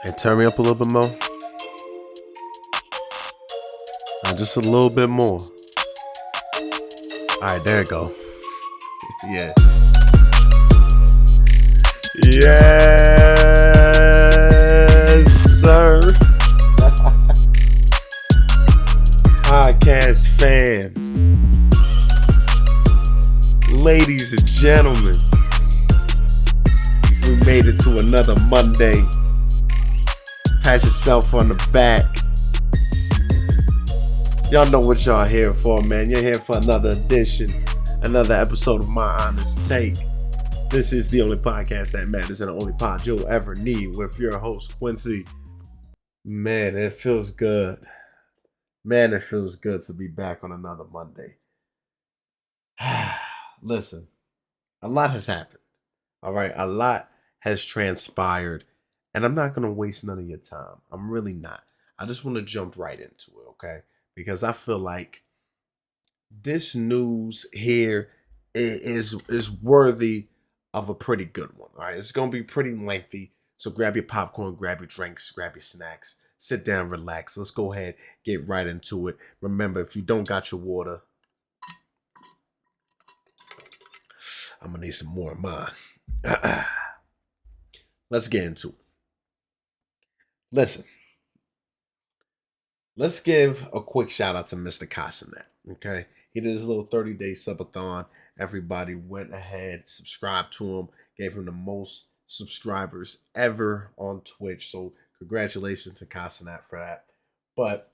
And turn me up a little bit more. Just a little bit more. Alright, there it go. Yeah. Yes, sir. Podcast fan. Ladies and gentlemen. We made it to another Monday. Pat yourself on the back. Y'all know what y'all here for, man. You're here for another edition, another episode of My Honest Take. This is the only podcast that matters and the only pod you'll ever need with your host, Quincy. Man, it feels good. Man, it feels good to be back on another Monday. Listen, a lot has happened. All right, a lot has transpired. And I'm not going to waste none of your time. I'm really not. I just want to jump right into it, okay? Because I feel like this news here is worthy of a pretty good one, all right? It's going to be pretty lengthy. So grab your popcorn, grab your drinks, grab your snacks. Sit down, relax. Let's go ahead, get right into it. Remember, if you don't got your water, I'm going to need some more of mine. Let's get into it. Listen, let's give a quick shout out to Mr. Kai Cenat, okay? He did his little 30-day subathon. Everybody went ahead, subscribed to him, gave him the most subscribers ever on Twitch. So congratulations to Kai Cenat for that. But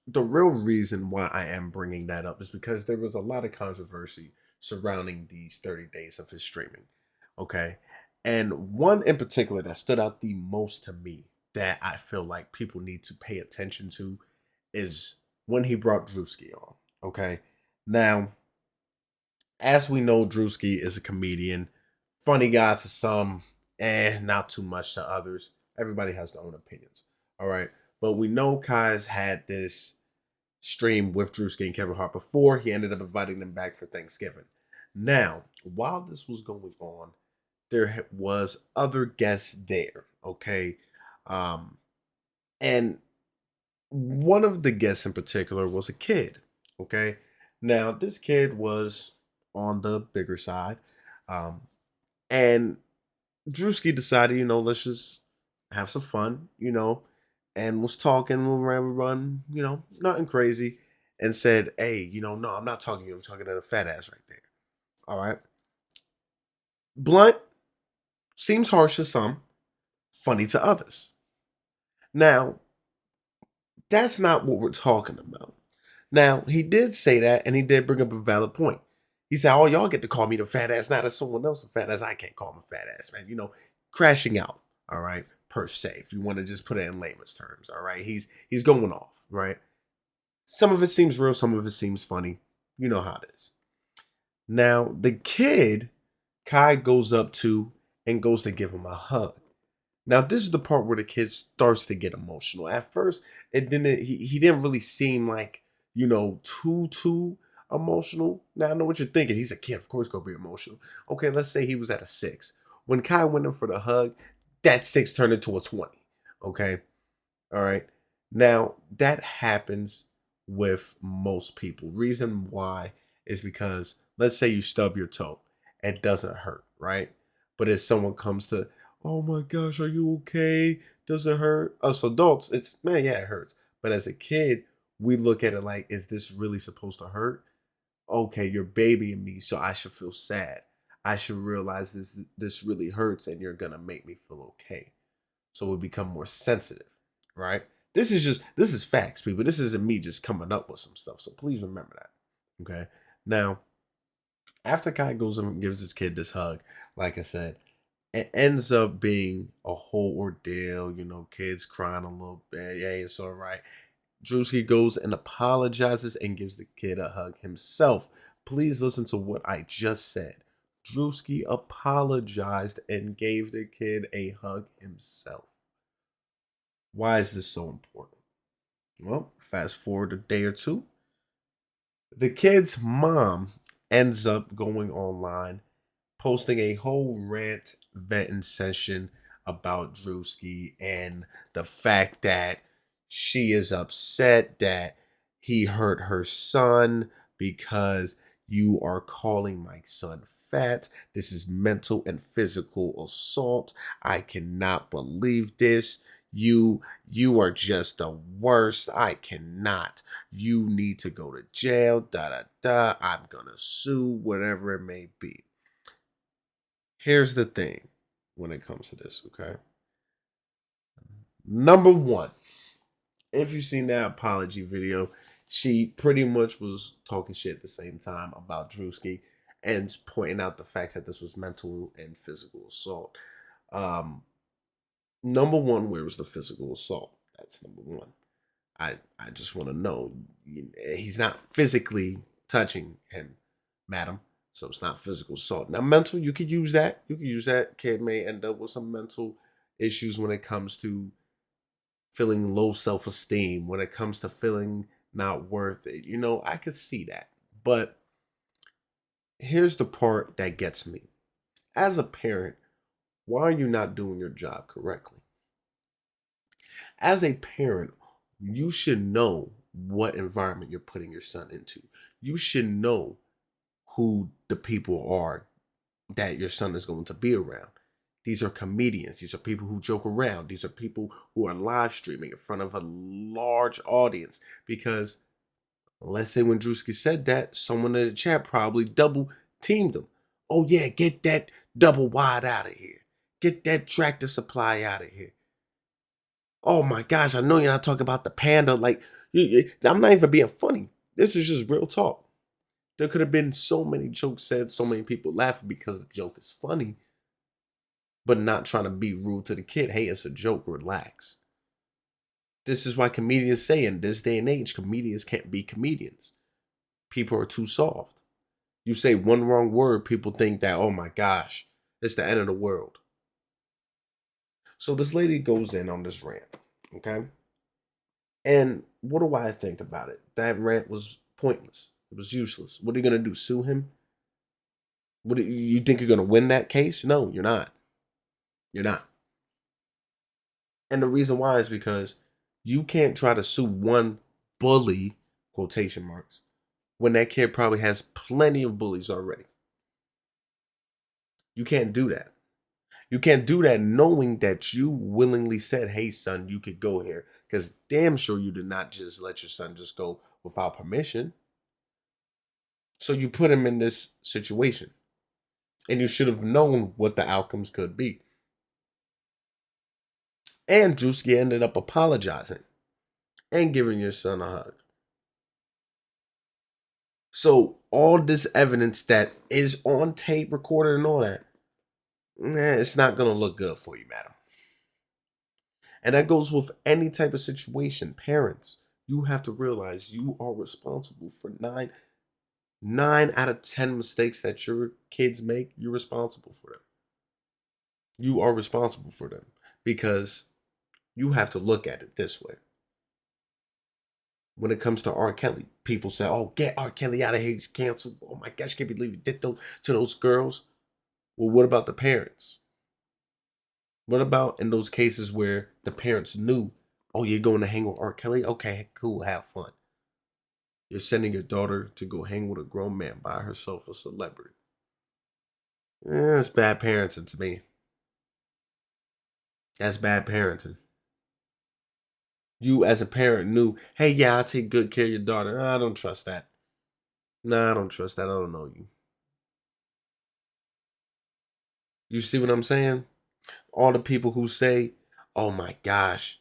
the real reason why I am bringing that up is because there was a lot of controversy surrounding these 30 days of his streaming, okay? And one in particular that stood out the most to me that I feel like people need to pay attention to is when he brought Drewski on, okay? Now, as we know, Drewski is a comedian, funny guy to some, and not too much to others. Everybody has their own opinions, all right? But we know Kai's had this stream with Drewski and Kevin Hart before. He ended up inviting them back for Thanksgiving. Now, while this was going on, there was other guests there, okay? And one of the guests in particular was a kid, okay? Now, this kid was on the bigger side, and Drewski decided, let's just have some fun, and was talking, run, nothing crazy, and said, hey, no, I'm not talking to you, I'm talking to the fat ass right there, all right? Blunt, seems harsh to some, funny to others. Now, that's not what we're talking about. Now, he did say that, and he did bring up a valid point. He said, oh, y'all get to call me the fat ass, not as someone else a fat ass. I can't call him a fat ass, man. Crashing out, all right, per se, if you want to just put it in layman's terms, all right? He's going off, right? Some of it seems real, some of it seems funny. You know how it is. Now, the kid, Kai goes up to and goes to give him a hug. Now, this is the part where the kid starts to get emotional. At first, he didn't really seem like, too emotional. Now, I know what you're thinking. He's a kid. Of course, going to be emotional. Okay, let's say he was at a 6. When Kai went in for the hug, that 6 turned into a 20. Okay? All right? Now, that happens with most people. Reason why is because, let's say you stub your toe. It doesn't hurt, right? But if someone comes to, oh my gosh, are you okay? Does it hurt? Us adults, it hurts. But as a kid, we look at it like, is this really supposed to hurt? Okay, you're babying me, so I should feel sad. I should realize this really hurts and you're gonna make me feel okay. So we become more sensitive, right? This is facts, people. This isn't me just coming up with some stuff. So please remember that. Okay. Now, after Kai goes and gives his kid this hug, like I said, it ends up being a whole ordeal, kids crying a little bit. Yeah, it's all right. Drewski goes and apologizes and gives the kid a hug himself. Please listen to what I just said. Drewski apologized and gave the kid a hug himself. Why is this so important? Well, fast forward a day or two. The kid's mom ends up going online, posting a whole rant venting session about Drewski and the fact that she is upset that he hurt her son because you are calling my son fat. This is mental and physical assault. I cannot believe this. You are just the worst. I cannot. You need to go to jail. Da da da. I'm gonna sue, whatever it may be. Here's the thing when it comes to this, okay? Number one, if you've seen that apology video, she pretty much was talking shit at the same time about Drewski and pointing out the facts that this was mental and physical assault. Um, Number one, where was the physical assault? That's number one. I just want to know. He's not physically touching him, madam. So it's not physical assault. Now, mental, you could use that. You could use that. Kid may end up with some mental issues when it comes to feeling low self-esteem, when it comes to feeling not worth it. I could see that. But here's the part that gets me. As a parent, why are you not doing your job correctly? As a parent, you should know what environment you're putting your son into. You should know who the people are that your son is going to be around. These are comedians. These are people who joke around. These are people who are live streaming in front of a large audience. Because let's say when Drewski said that, someone in the chat probably double teamed him. Oh yeah, get that double wide out of here. Get that tractor supply out of here. Oh my gosh, I know you're not talking about the panda. Like, I'm not even being funny. This is just real talk. There could have been so many jokes said, so many people laughing because the joke is funny, but not trying to be rude to the kid. Hey, it's a joke, relax. This is why comedians say in this day and age, comedians can't be comedians. People are too soft. You say one wrong word, people think that, oh my gosh, it's the end of the world. So this lady goes in on this rant, okay? And what do I think about it? That rant was pointless. It was useless. What are you going to do? Sue him? What do you think you're going to win that case? No, you're not. You're not. And the reason why is because you can't try to sue one bully, quotation marks, when that kid probably has plenty of bullies already. You can't do that. You can't do that knowing that you willingly said, hey, son, you could go here. Because damn sure you did not just let your son just go without permission. So you put him in this situation. And you should have known what the outcomes could be. And Drewski ended up apologizing and giving your son a hug. So all this evidence that is on tape, recorded, and all that, it's not going to look good for you, madam. And that goes with any type of situation. Parents, you have to realize you are responsible for nine out of 10 mistakes that your kids make. You're responsible for them. You are responsible for them because you have to look at it this way. When it comes to R. Kelly, people say, oh, get R. Kelly out of here. He's canceled. Oh my gosh, can't believe he did to those girls. Well, what about the parents? What about in those cases where the parents knew, oh, you're going to hang with R. Kelly? Okay, cool, have fun. You're sending your daughter to go hang with a grown man by herself, a celebrity. That's bad parenting to me. That's bad parenting. You as a parent knew, hey, yeah, I'll take good care of your daughter. I don't trust that. Nah, I don't trust that. I don't know you. You see what I'm saying? All the people who say, oh my gosh,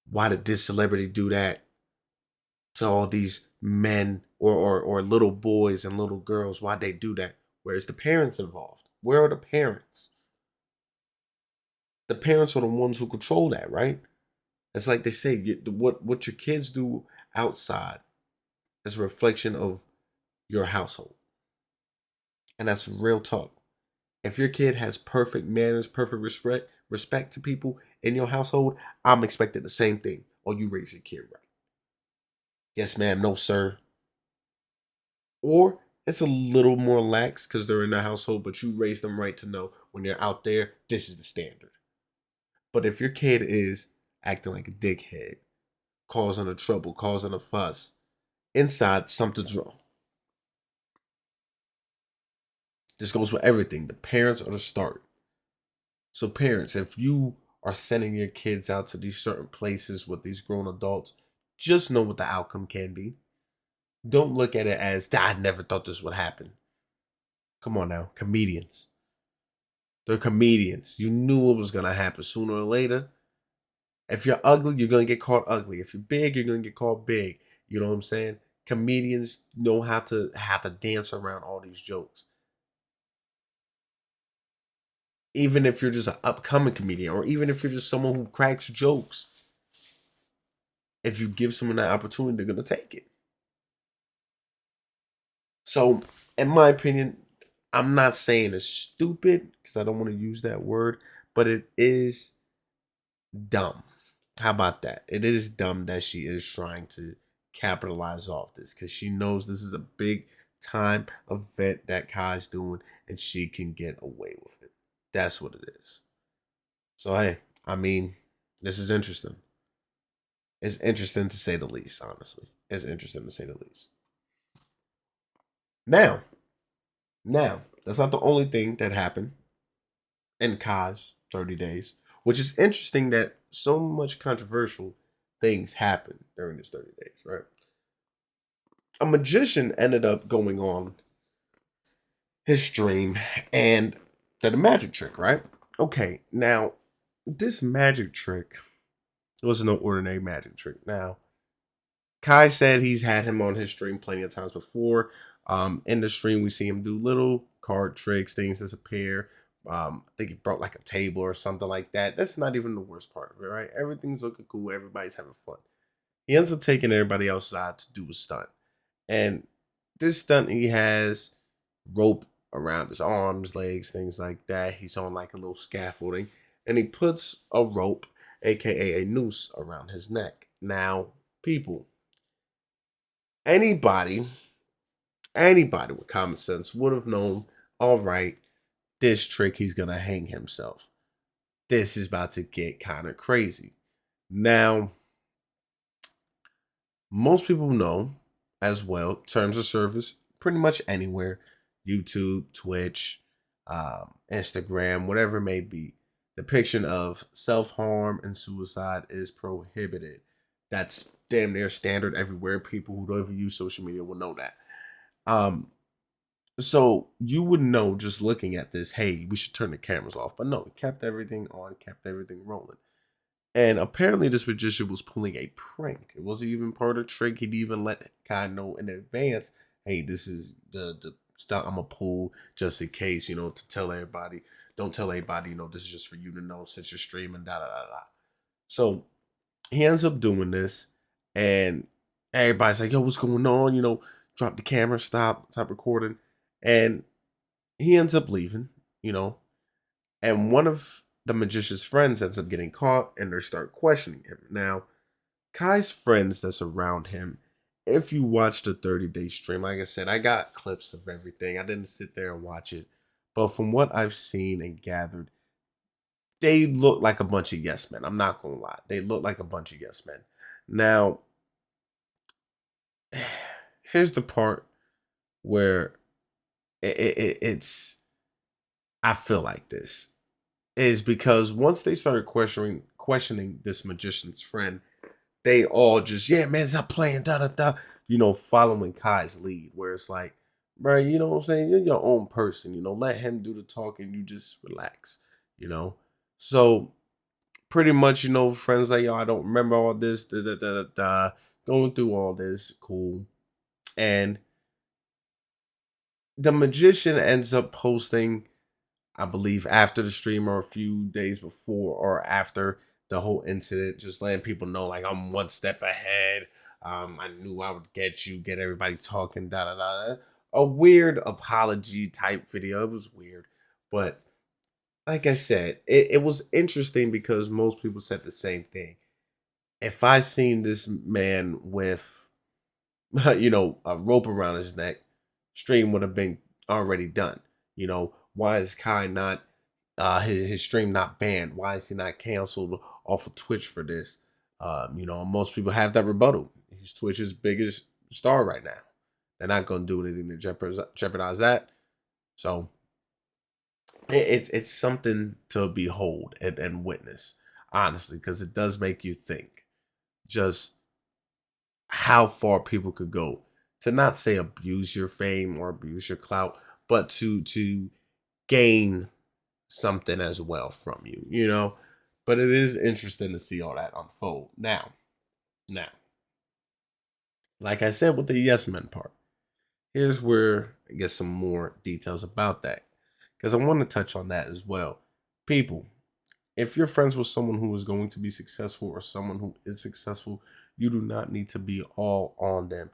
why did this celebrity do that to all these men or little boys and little girls? Why'd they do that? Where's the parents involved? Where are the parents? The parents are the ones who control that, right? It's like they say, what your kids do outside is a reflection of your household. And that's real talk. If your kid has perfect manners, perfect respect to people in your household, I'm expecting the same thing. Or you raise your kid right. Yes, ma'am. No, sir. Or it's a little more lax because they're in the household, but you raise them right to know When you're out there, this is the standard. But if your kid is acting like a dickhead, causing a trouble, causing a fuss, inside something's wrong. This goes with everything. The parents are the start. So parents, if you are sending your kids out to these certain places with these grown adults, just know what the outcome can be. Don't look at it as, I never thought this would happen. Come on now, comedians. They're comedians. You knew it was going to happen sooner or later. If you're ugly, you're going to get called ugly. If you're big, you're going to get called big. You know what I'm saying? Comedians know how to dance around all these jokes. Even if you're just an upcoming comedian, or even if you're just someone who cracks jokes, if you give someone that opportunity, they're going to take it. So, in my opinion, I'm not saying it's stupid because I don't want to use that word, but it is dumb. How about that? It is dumb that she is trying to capitalize off this because she knows this is a big time event that Kai's doing and she can get away with it. That's what it is. So, hey, I mean, this is interesting. It's interesting to say the least, honestly. It's interesting to say the least. Now, that's not the only thing that happened in Kai's 30 days, which is interesting that so much controversial things happened during this 30 days, right? A magician ended up going on his stream and did a magic trick, right? Okay, now this magic trick was no ordinary magic trick. Now, Kai said he's had him on his stream plenty of times before. In the stream, we see him do little card tricks, things disappear. I think he brought like a table or something like that. That's not even the worst part of it, right? Everything's looking cool. Everybody's having fun. He ends up taking everybody outside to do a stunt. And this stunt, he has rope around his arms, legs, things like that. He's on like a little scaffolding. And he puts a rope, aka a noose, around his neck. Now, people, anybody with common sense would have known, all right, this trick, he's going to hang himself. This is about to get kind of crazy. Now, most people know as well, terms of service, pretty much anywhere, YouTube, Twitch, Instagram, whatever it may be, depiction of self-harm and suicide is prohibited. That's damn near standard everywhere. People who don't even use social media will know that. So you would know just looking at this, hey, we should turn the cameras off. But no, kept everything on, kept everything rolling. And apparently this magician was pulling a prank. It wasn't even part of the trick. He'd even let Kai know in advance, hey, this is the stunt I'm gonna pull just in case, to tell everybody. Don't tell anybody, this is just for you to know since you're streaming, da da da da. So he ends up doing this, and everybody's like, yo, what's going on? Drop the camera, stop recording. And he ends up leaving, and one of the magician's friends ends up getting caught and they start questioning him. Now, Kai's friends that's around him, if you watch the 30-day stream, like I said, I got clips of everything. I didn't sit there and watch it. But from what I've seen and gathered, they look like a bunch of yes men. I'm not going to lie. They look like a bunch of yes men. Now, here's the part where it's I feel like this is because once they started questioning this magician's friend, they all just, yeah, man, stop playing, da da da, following Kai's lead, where it's like, bro, you know what I'm saying? You're your own person, let him do the talking, you just relax, So pretty much, friends like, yo, I don't remember all this, da da da da da, going through all this, cool. And the magician ends up posting, I believe, after the stream or a few days before or after the whole incident, just letting people know, like, I'm one step ahead. I knew I would get everybody talking, da da da. A weird apology type video. It was weird. But like I said, it was interesting because most people said the same thing. If I seen this man with, a rope around his neck, stream would have been already done. Why is Kai not his stream not banned? Why is he not canceled off of Twitch for this? Most people have that rebuttal. He's Twitch's biggest star right now. They're not going to do anything to jeopardize that. So it's something to behold and witness, honestly, because it does make you think just how far people could go to not say abuse your fame or abuse your clout, but to gain something as well from you. But it is interesting to see all that unfold. Now, like I said with the yes men part, here's where I get some more details about that. Because I want to touch on that as well. People, if you're friends with someone who is going to be successful or someone who is successful, you do not need to be all on them.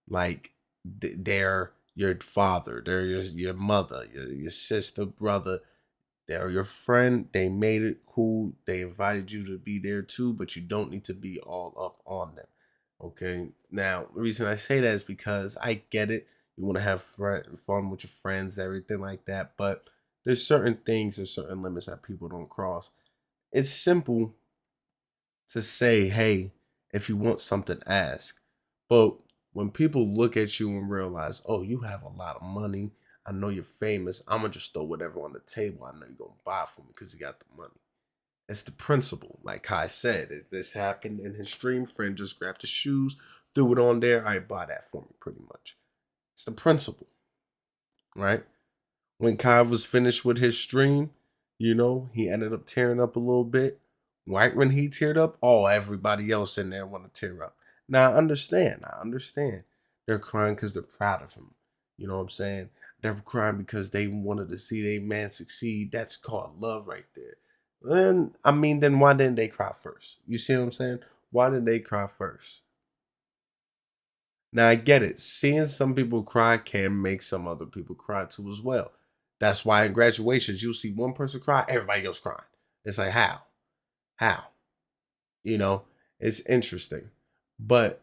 Like they're your father, they're your mother, your sister, brother. They're your friend. They made it cool. They invited you to be there too, but you don't need to be all up on them. Okay. Now, the reason I say that is because I get it. You want to have fun with your friends, everything like that. But there's certain things and certain limits that people don't cross. It's simple to say, hey, if you want something, ask. But when people look at you and realize, oh, you have a lot of money, I know you're famous, I'm going to just throw whatever on the table. I know you're going to buy for me because you got the money. It's the principle. Like Kai said, if this happened and his stream friend just grabbed his shoes, threw it on there, I buy that for me pretty much. It's the principle, right? When Kai was finished with his stream, he ended up tearing up a little bit. Right when he teared up, everybody else in there want to tear up. Now I understand. They're crying because they're proud of him. You know what I'm saying? They're crying because they wanted to see their man succeed. That's called love right there. Then why didn't they cry first? You see what I'm saying? Why didn't they cry first? Now I get it. Seeing some people cry can make some other people cry too as well. That's why in graduations you'll see one person cry, everybody else crying. It's like how? How? You know, it's interesting. But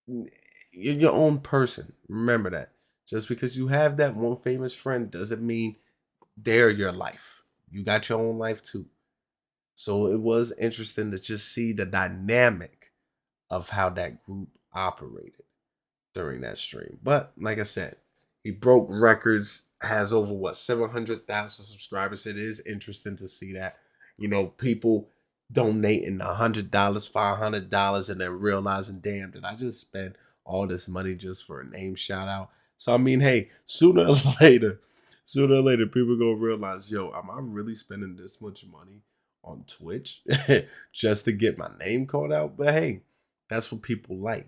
you're your own person. Remember that. Just because you have that one famous friend doesn't mean they're your life. You got your own life too. So it was interesting to just see the dynamic of how that group operated during that stream. But like I said, he broke records, has over 700,000 subscribers. It is interesting to see that. People donating $100, $500, and then realizing, damn, did I just spend all this money just for a name shout out? So hey, sooner or later, people gonna realize, yo, am I really spending this much money on Twitch just to get my name called out? But hey, that's what people like.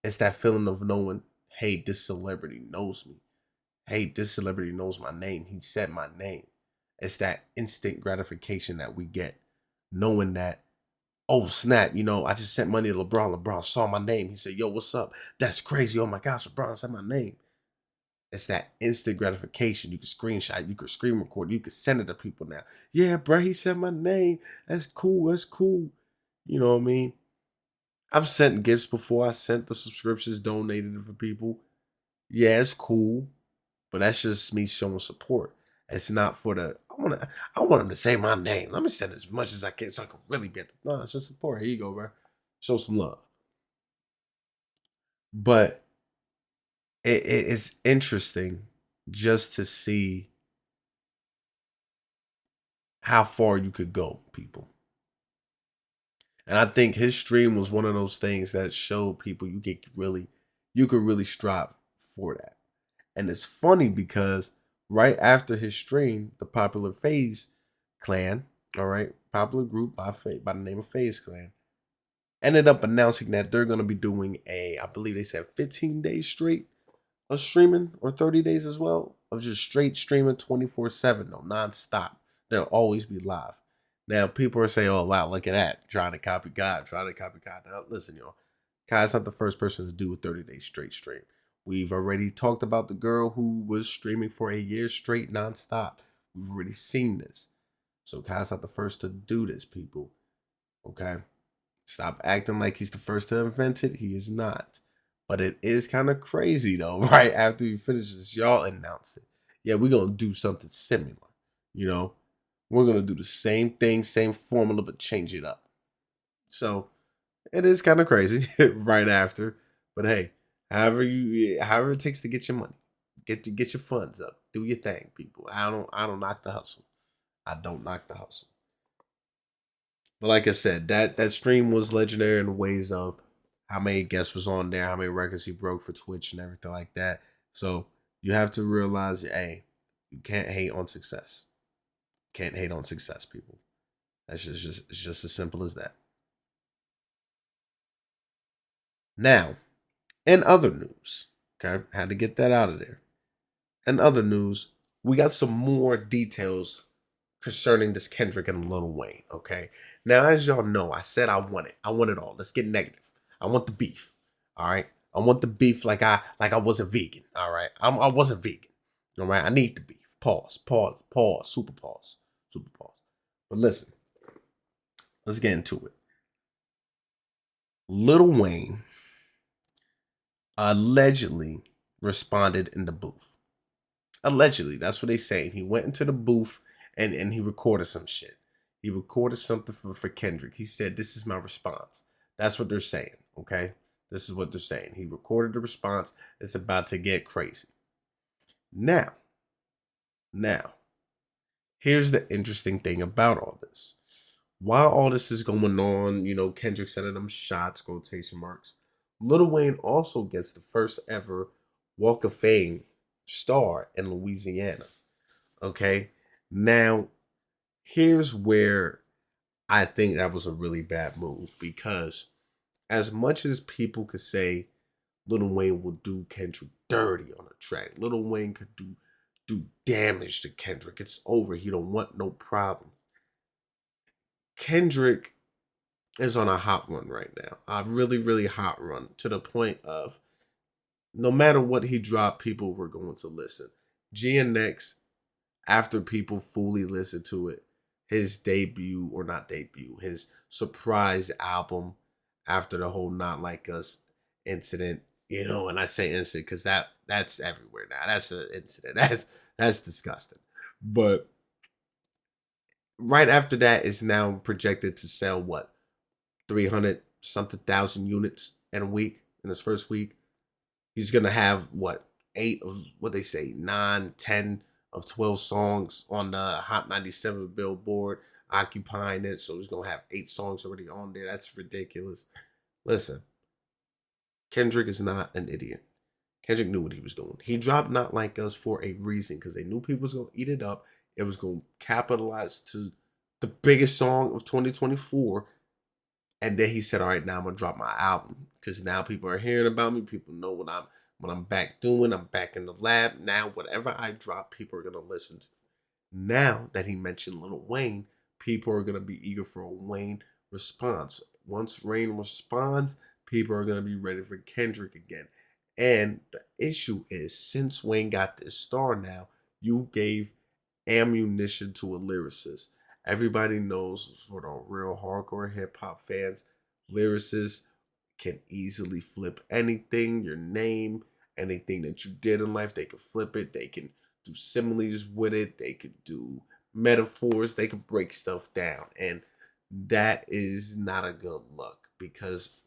It's that feeling of knowing, hey, this celebrity knows me. Hey, this celebrity knows my name. He said my name. It's that instant gratification that we get, knowing that, oh, snap, I just sent money to LeBron. LeBron saw my name. He said, yo, what's up? That's crazy. Oh my gosh, LeBron said my name. It's that instant gratification. You can screenshot, you can screen record, you can send it to people now. Yeah, bro, he said my name. That's cool. That's cool. You know what I mean? I've sent gifts before. I sent the subscriptions donated for people. Yeah, it's cool, but that's just me showing support. It's not for the I want him to say my name. Let me send as much as I can so I can really get the no, it's just support. Here you go, bro. Show some love. But it's interesting just to see how far you could go, people. And I think his stream was one of those things that showed people you could really strive for that. And it's funny because right after his stream, the Popular FaZe clan, all right, popular group by the name of FaZe Clan, ended up announcing that they're going to be doing I believe they said 15 days straight of streaming, or 30 days as well, of just straight streaming 24/7, no, nonstop. They'll always be live. Now, people are saying, oh, wow, look at that. Trying to copy God, trying to copy God. Now, listen, y'all. Kai's not the first person to do a 30 days straight stream. We've already talked about the girl who was streaming for a year straight nonstop. We've already seen this. So Kai's not the first to do this, people. Okay? Stop acting like he's the first to invent it. He is not. But it is kind of crazy, though, right after he finishes, y'all announce it. Yeah, we're going to do something similar, you know? We're gonna do the same thing, same formula, but change it up. So it is kind of crazy right after. But hey, however it takes to get your money, get your funds up, do your thing, people. I don't knock the hustle. I don't knock the hustle. But like I said, that stream was legendary in the ways of how many guests was on there, how many records he broke for Twitch and everything like that. So you have to realize, hey, you can't hate on success. Can't hate on success, people. That's just it's just as simple as that. Now, in other news, okay, had to get that out of there. In other news, we got some more details concerning this Kendrick and Lil Wayne. Okay, now as y'all know, I said I want it. I want it all. Let's get negative. I want the beef. All right, I want the beef like I wasn't vegan. All right, I wasn't vegan. All right, I need the beef. Pause. Pause. Pause. Super pause. Super pause. But listen, let's get into it. Lil Wayne allegedly responded in the booth. Allegedly, that's what they say. He went into the booth and he recorded some shit. He recorded something for Kendrick. He said, "This is my response." That's what they're saying. Okay, this is what they're saying. He recorded the response. It's about to get crazy. Now, now, here's the interesting thing about all this. While all this is going on, Kendrick sending them shots, quotation marks. Lil Wayne also gets the first ever Walk of Fame star in Louisiana. Okay. Now, here's where I think that was a really bad move because as much as people could say Lil Wayne will do Kendrick dirty on a track, Lil Wayne could do damage to Kendrick. It's over. He don't want no problems. Kendrick is on a hot run right now. A really, really hot run to the point of no matter what he dropped, people were going to listen. GNX, after people fully listen to it, his debut, or not debut, his surprise album after the whole Not Like Us incident, and I say incident because that's everywhere now. That's an incident. That's disgusting. But right after that is now projected to sell what 300 something thousand units in a week in his first week. He's gonna have what 8 of what they say 9, 10 of 12 songs on the Hot 97 Billboard occupying it. So he's gonna have 8 songs already on there. That's ridiculous. Listen, Kendrick is not an idiot. Kendrick knew what he was doing. He dropped Not Like Us for a reason because they knew people was gonna eat it up. It was gonna capitalize to the biggest song of 2024. And then he said, "All right, now I'm gonna drop my album because now people are hearing about me. People know what I'm back doing. I'm back in the lab now. Whatever I drop, people are gonna listen to." Now that he mentioned Lil Wayne, people are gonna be eager for a Wayne response. Once Wayne responds, people are gonna be ready for Kendrick again. And the issue is, since Wayne got this star now, you gave ammunition to a lyricist. Everybody knows for the real hardcore hip hop fans, lyricists can easily flip anything, your name, anything that you did in life. They can flip it. They can do similes with it. They could do metaphors. They could break stuff down. And that is not a good look because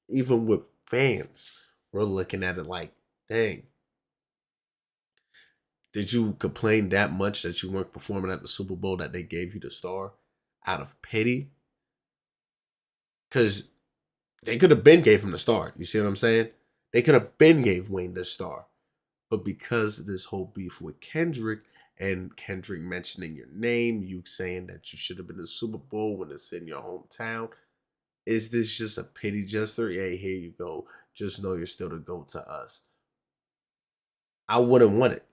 even with fans, we're looking at it like, dang, did you complain that much that you weren't performing at the Super Bowl that they gave you the star out of pity? Because they could have been gave him the star. You see what I'm saying? They could have been gave Wayne the star. But because of this whole beef with Kendrick and Kendrick mentioning your name, you saying that you should have been in the Super Bowl when it's in your hometown, is this just a pity gesture? Hey, here you go. Just know you're still the GOAT to us. I wouldn't want it.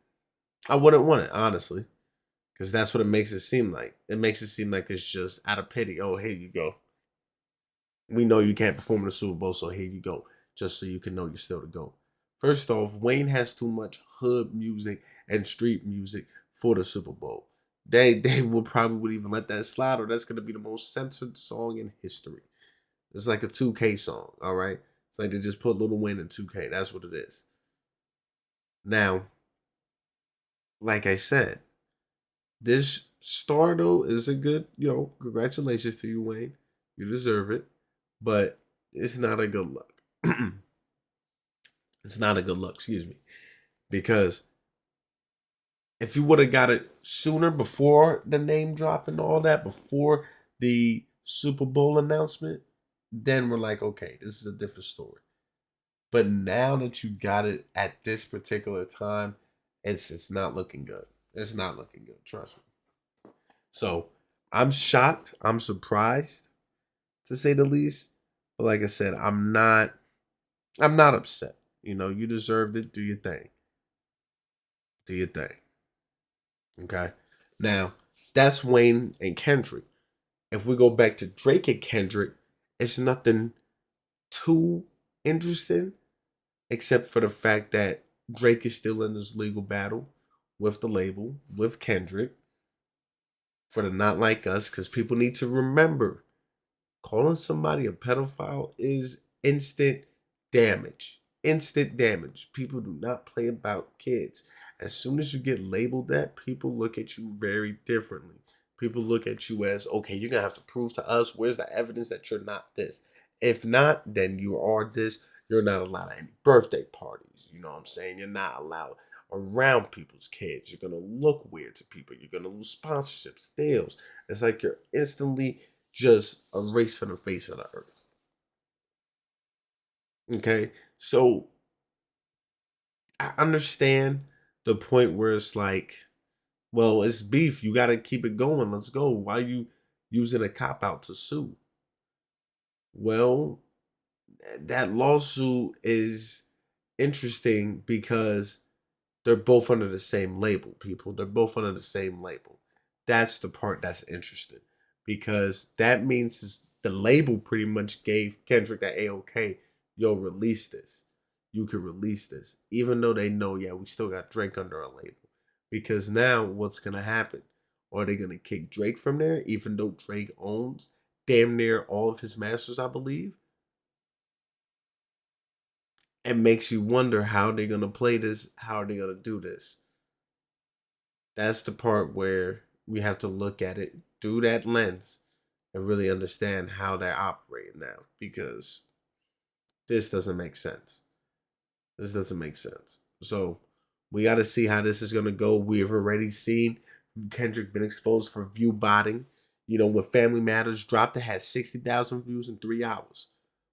I wouldn't want it, honestly. Because that's what it makes it seem like. It makes it seem like it's just out of pity. Oh, here you go. We know you can't perform in the Super Bowl, so here you go. Just so you can know you're still the GOAT. First off, Wayne has too much hood music and street music for the Super Bowl. They would probably would even let that slide, or that's gonna be the most censored song in history. It's like a 2K song, all right? It's like they just put Lil Wayne in 2K. That's what it is. Now, like I said, this Star though is a good, congratulations to you, Wayne. You deserve it, but it's not a good look. It's not a good look, excuse me, because if you would have got it sooner, before the name drop and all that, before the Super Bowl announcement, then we're like, okay, this is a different story. But now that you got it at this particular time, it's just not looking good. It's not looking good. Trust me. So I'm shocked. I'm surprised, to say the least. But like I said, I'm not. I'm not upset. You deserved it. Do your thing. Do your thing. Okay. Now that's Wayne and Kendrick. If we go back to Drake and Kendrick, it's nothing too interesting, except for the fact that Drake is still in this legal battle with the label, with Kendrick, for the Not Like Us, because people need to remember, calling somebody a pedophile is instant damage. Instant damage. People do not play about kids. As soon as you get labeled that, people look at you very differently. People look at you as, okay, you're going to have to prove to us, where's the evidence that you're not this? If not, then you are this. You're not allowed at any birthday parties. You know what I'm saying? You're not allowed around people's kids. You're going to look weird to people. You're going to lose sponsorships, deals. It's like you're instantly just erased from the face of the earth. Okay? So I understand the point where it's like, well, it's beef. You got to keep it going. Let's go. Why are you using a cop out to sue? Well, that lawsuit is interesting because they're both under the same label, people. They're both under the same label. That's the part that's interesting because that means the label pretty much gave Kendrick that okay, yo, release this. You can release this, even though they know, yeah, we still got Drake under our label. Because now, what's gonna happen? Are they gonna kick Drake from there, even though Drake owns damn near all of his masters, I believe? It makes you wonder how they're gonna play this, how are they gonna do this. That's the part where we have to look at it through that lens and really understand how they're operating now, because this doesn't make sense. This doesn't make sense. So we got to see how this is gonna go. We have already seen Kendrick been exposed for view botting. When Family Matters dropped, it had 60,000 views in 3 hours.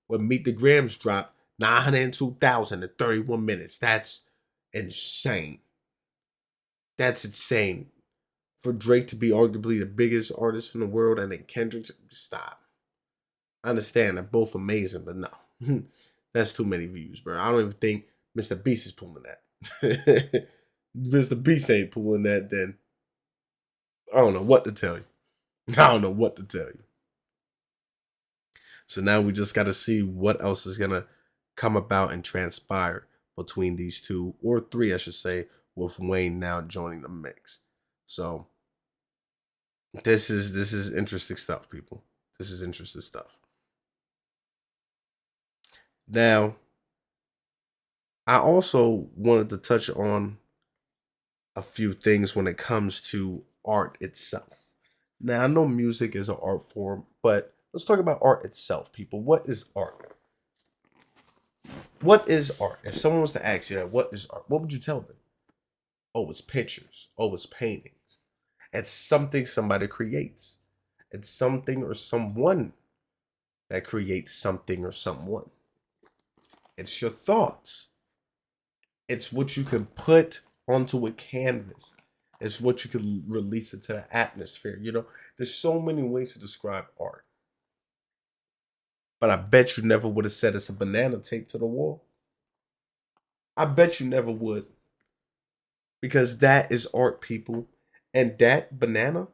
When Meet the Grams dropped, 902,000 in 31 minutes. That's insane. That's insane. For Drake to be arguably the biggest artist in the world and then Kendrick to stop. I understand they're both amazing, but no. That's too many views, bro. I don't even think Mr. Beast is pulling that. Mr. Beast ain't pulling that, then I don't know what to tell you. I don't know what to tell you. So now we just got to see what else is going to come about and transpire between these two, or three, I should say, with Wayne now joining the mix. So this is interesting stuff, people. This is interesting stuff. Now, I also wanted to touch on a few things when it comes to art itself. Now, I know music is an art form, but let's talk about art itself, people. What is art? What is art? If someone was to ask you that, what is art? What would you tell them? Oh, it's pictures. Oh, it's paintings. It's something somebody creates. It's something or someone that creates something or someone. It's your thoughts. It's what you can put onto a canvas. It's what you can release into the atmosphere. There's so many ways to describe art. But I bet you never would have said it's a banana taped to the wall. I bet you never would. Because that is art, people. And that banana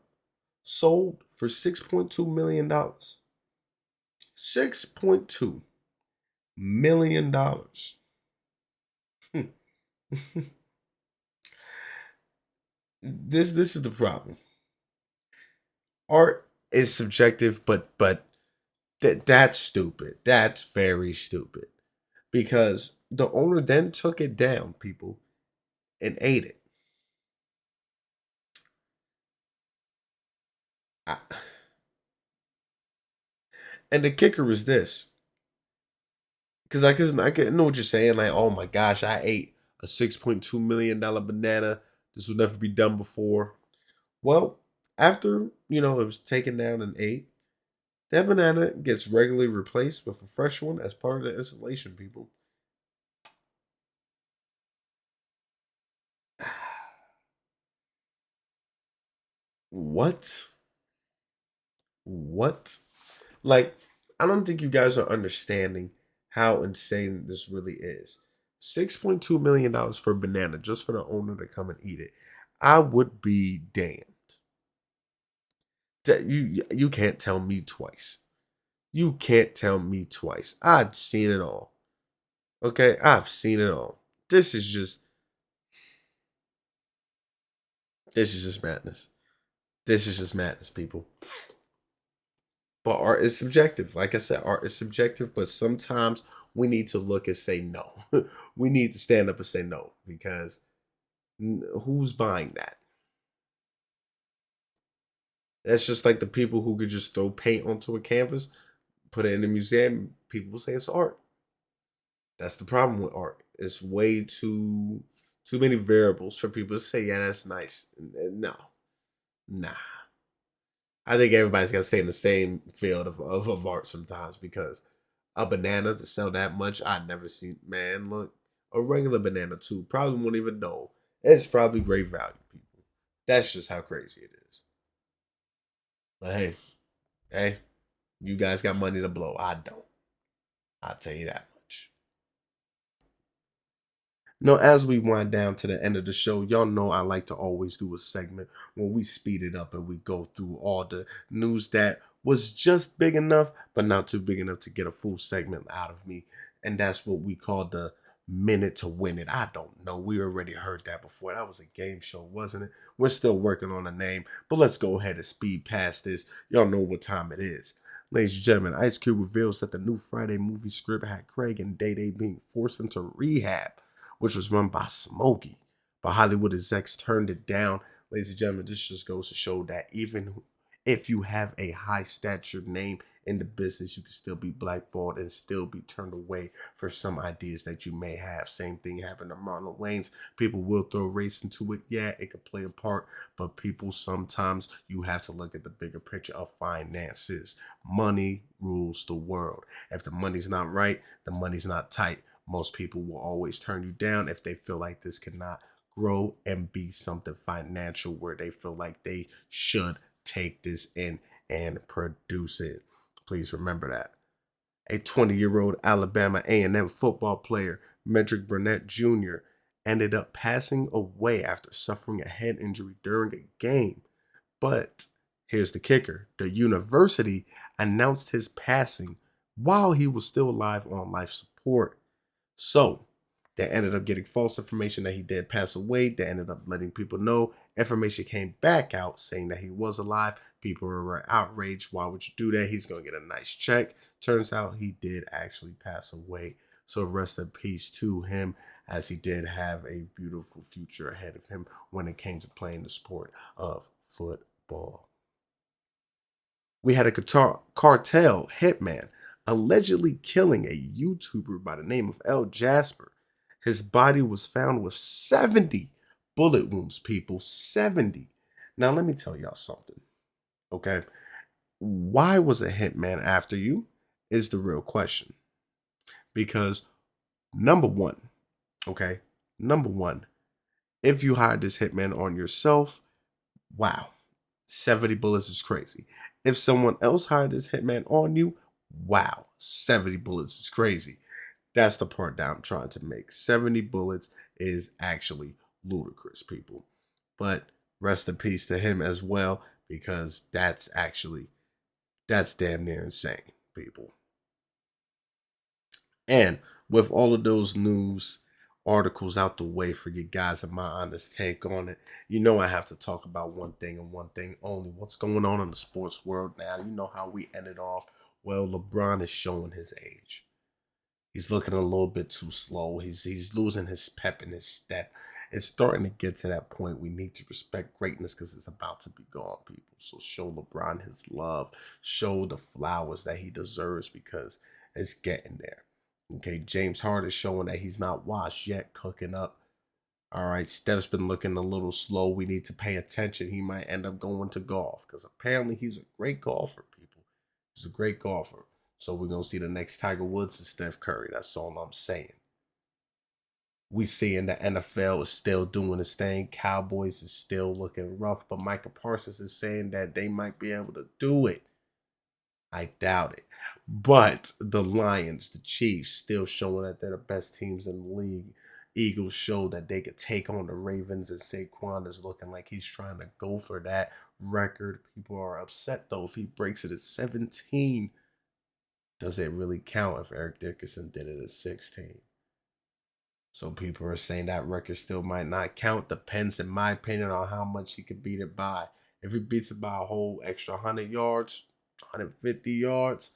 sold for $6.2 million. $6.2 million. This is the problem. Art is subjective, but that's stupid. That's very stupid. Because the owner then took it down, people, and ate it. I, and the kicker is this, because I can know what you're saying. Like, oh my gosh, I ate a $6.2 million banana. This will never be done before. Well, after it was taken down and ate, that banana gets regularly replaced with a fresh one as part of the installation. People, what? What? Like, I don't think you guys are understanding how insane this really is. $6.2 million for a banana just for the owner to come and eat it. I would be damned. That you can't tell me twice. You can't tell me twice. I've seen it all. Okay, I've seen it all. This is just this is just madness. This is just madness, people. But art is subjective. Like I said, art is subjective, but sometimes we need to look and say no. We need to stand up and say no because who's buying that? That's just like the people who could just throw paint onto a canvas, put it in a museum. People say it's art. That's the problem with art. It's way too many variables for people to say, yeah, that's nice. No, nah. I think everybody's got to stay in the same field of art sometimes because a banana to sell that much, I never seen. Man, look, a regular banana too probably won't even know. It's probably great value, people. That's just how crazy it is. But hey, you guys got money to blow. I don't. I'll tell you that much. No, as we wind down to the end of the show, y'all know I like to always do a segment when we speed it up and we go through all the news that was just big enough, but not too big enough to get a full segment out of me. And that's what we call the minute to win it. I don't know. We already heard that before. That was a game show, wasn't it? We're still working on a name, but let's go ahead and speed past this. Y'all know what time it is. Ladies and gentlemen, Ice Cube reveals that the new Friday movie script had Craig and Day Day being forced into rehab, which was run by Smokey. But Hollywood execs turned it down. Ladies and gentlemen, this just goes to show that even if you have a high stature name in the business, you can still be blackballed and still be turned away for some ideas that you may have. Same thing happened to Marlon Wayans. People will throw race into it. Yeah, it could play a part, but people sometimes you have to look at the bigger picture of finances. Money rules the world. If the money's not right, the money's not tight. Most people will always turn you down if they feel like this cannot grow and be something financial where they feel like they should take this in and produce it. Please remember that. A 20-year-old Alabama A&M football player, Medrick Burnett Jr., ended up passing away after suffering a head injury during a game. But here's the kicker. The university announced his passing while he was still alive on life support. So they ended up getting false information that he did pass away. They ended up letting people know. Information came back out saying that he was alive. People were outraged. Why would you do that? He's going to get a nice check. Turns out he did actually pass away. So rest in peace to him, as he did have a beautiful future ahead of him when it came to playing the sport of football. We had a cartel hitman allegedly killing a YouTuber by the name of El Jasper. His body was found with 70 bullet wounds, people. 70. Now, let me tell y'all something, okay? Why was a hitman after you is the real question. Because, number one, okay? Number one, if you hired this hitman on yourself, wow, 70 bullets is crazy. If someone else hired this hitman on you, wow, 70 bullets is crazy. That's the part that I'm trying to make. 70 bullets is actually ludicrous, people. But rest in peace to him as well, because that's damn near insane, people. And with all of those news articles out the way for you guys and my honest take on it, you know I have to talk about one thing and one thing only. What's going on in the sports world now? You know how we ended off. Well, LeBron is showing his age. He's looking a little bit too slow. He's losing his pep in his step. It's starting to get to that point. We need to respect greatness because it's about to be gone, people. So show LeBron his love, show the flowers that he deserves because it's getting there. Okay, James Harden is showing that he's not washed yet, cooking up. All right, Steph's been looking a little slow. We need to pay attention. He might end up going to golf because apparently he's a great golfer, people. He's a great golfer. So we're going to see the next Tiger Woods and Steph Curry. That's all I'm saying. We see in the NFL is still doing his thing. Cowboys is still looking rough, but Micah Parsons is saying that they might be able to do it. I doubt it. But the Lions, the Chiefs, still showing that they're the best teams in the league. Eagles show that they could take on the Ravens, and Saquon is looking like he's trying to go for that record. People are upset though if he breaks it at 17. Does it really count if Eric Dickerson did it at 16? So people are saying that record still might not count. Depends, in my opinion, on how much he could beat it by. If he beats it by a whole extra 100 yards, 150 yards,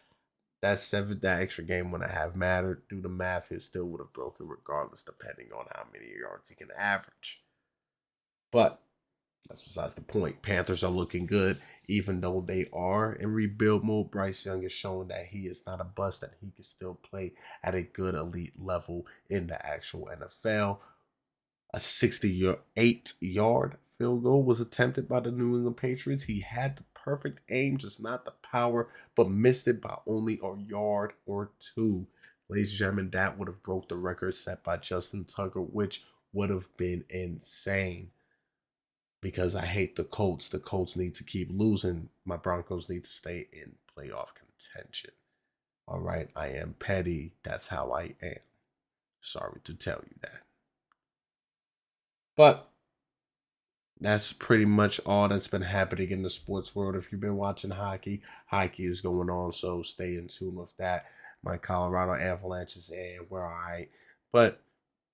that extra game wouldn't have mattered. Do the math, he still would have broken regardless, depending on how many yards he can average. But that's besides the point. Panthers are looking good, even though they are in rebuild mode. Bryce Young is showing that he is not a bust, that he can still play at a good elite level in the actual NFL. A 68-yard field goal was attempted by the New England Patriots. He had the perfect aim, just not the power, but missed it by only a yard or two. Ladies and gentlemen, that would have broke the record set by Justin Tucker, which would have been insane. Because I hate the Colts. The Colts need to keep losing. My Broncos need to stay in playoff contention. All right, I am petty. That's how I am. Sorry to tell you that. But that's pretty much all that's been happening in the sports world. If you've been watching hockey, hockey is going on, so stay in tune with that. My Colorado Avalanches, and we're all right. But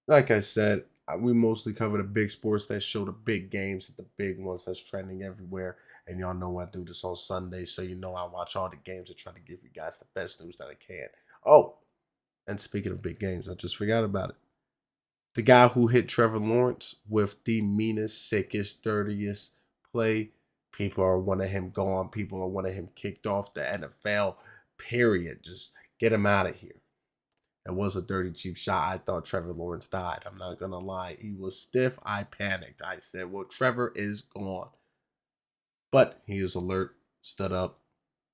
like I said, we mostly cover the big sports that show the big games, the big ones that's trending everywhere. And y'all know I do this on Sundays, so you know I watch all the games and try to give you guys the best news that I can. Oh, and speaking of big games, I just forgot about it. The guy who hit Trevor Lawrence with the meanest, sickest, dirtiest play. People are wanting him gone. People are wanting him kicked off the NFL. Period. Just get him out of here. It was a dirty, cheap shot. I thought Trevor Lawrence died. I'm not going to lie. He was stiff. I panicked. I said, well, Trevor is gone. But he was alert, stood up,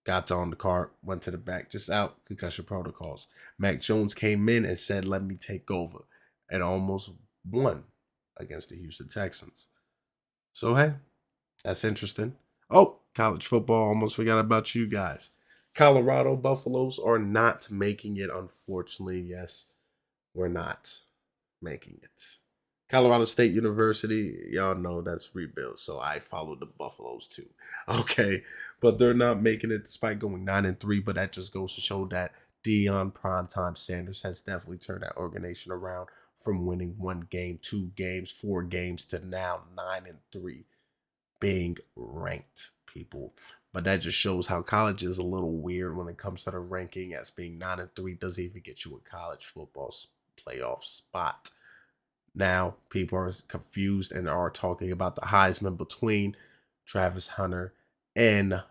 got on the cart, went to the back, just out concussion protocols. Mac Jones came in and said, let me take over, and almost won against the Houston Texans. So, hey, that's interesting. Oh, college football, almost forgot about you guys. Colorado Buffaloes are not making it, unfortunately. Yes, we're not making it. Colorado State University, y'all know that's rebuilt, so I followed the Buffaloes too. Okay, but they're not making it despite going 9-3. But that just goes to show that Deion Primetime Sanders has definitely turned that organization around from winning 1 game, 2 games, 4 games to now 9-3, being ranked, people. But that just shows how college is a little weird when it comes to the ranking, as being 9-3 doesn't even get you a college football playoff spot. Now people are confused and are talking about the Heisman between Travis Hunter and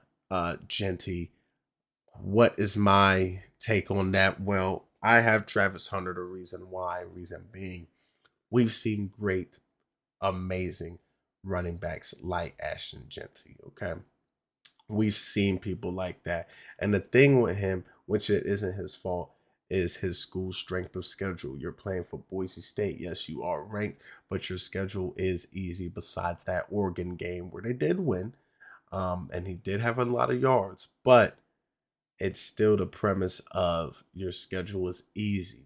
Genty. What is my take on that? Well, I have Travis Hunter. The reason why, reason being, we've seen great, amazing running backs like Ashton Genty. Okay, we've seen people like that. And the thing with him, which it isn't his fault, is his school strength of schedule. You're playing for Boise State. Yes, you are ranked, but your schedule is easy besides that Oregon game where they did win. And he did have a lot of yards, but it's still the premise of your schedule is easy.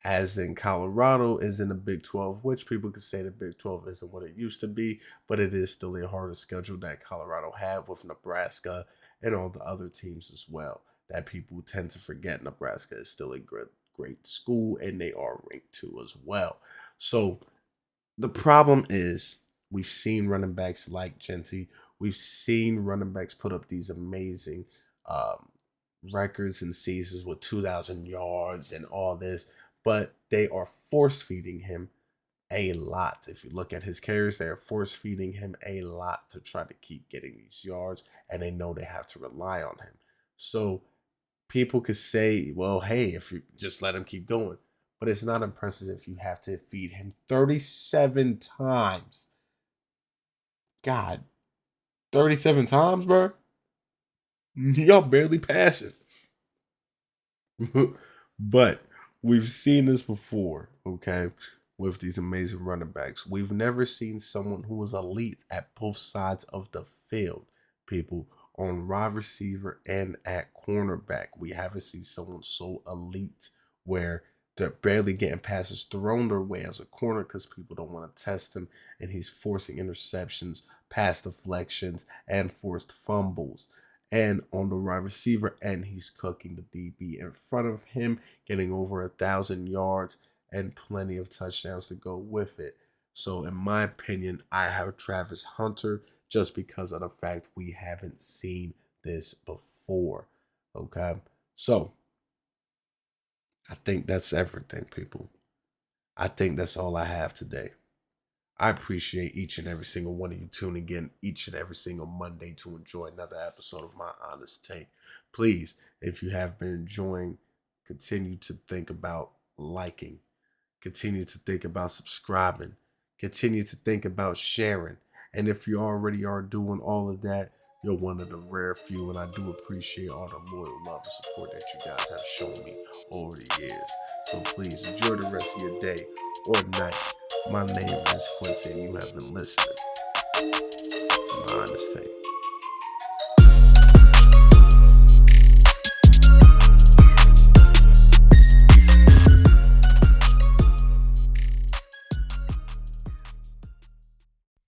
As in Colorado is in the Big 12, which people could say the Big 12 isn't what it used to be, but it is still a harder schedule that Colorado had with Nebraska and all the other teams as well. That people tend to forget Nebraska is still a great school, and they are ranked too as well. So the problem is we've seen running backs like Genty. We've seen running backs put up these amazing um, records and seasons with 2,000 yards and all this, but they are force feeding him a lot. If you look at his carries, they're force feeding him a lot to try to keep getting these yards, and they know they have to rely on him. So people could say, well, hey, if you just let him keep going. But it's not impressive if you have to feed him 37 times. God, 37 times, bro? Y'all barely passing. But we've seen this before, okay, with these amazing running backs. We've never seen someone who was elite at both sides of the field, people, on wide receiver and at cornerback. We haven't seen someone so elite where they're barely getting passes thrown their way as a corner because people don't want to test him, and he's forcing interceptions, pass deflections, and forced fumbles. And on the wide receiver end, he's cooking the DB in front of him, getting over 1,000 yards and plenty of touchdowns to go with it. So, in my opinion, I have Travis Hunter just because of the fact we haven't seen this before. Okay. So, I think that's everything, people. I think that's all I have today. I appreciate each and every single one of you tuning in each and every single Monday to enjoy another episode of My Honest Take. Please, if you have been enjoying, continue to think about liking, continue to think about subscribing, continue to think about sharing. And if you already are doing all of that, you're one of the rare few, and I do appreciate all the loyal love and support that you guys have shown me over the years. So please enjoy the rest of your day or night. My name is Quincy, and you have been listening to My Honest Take.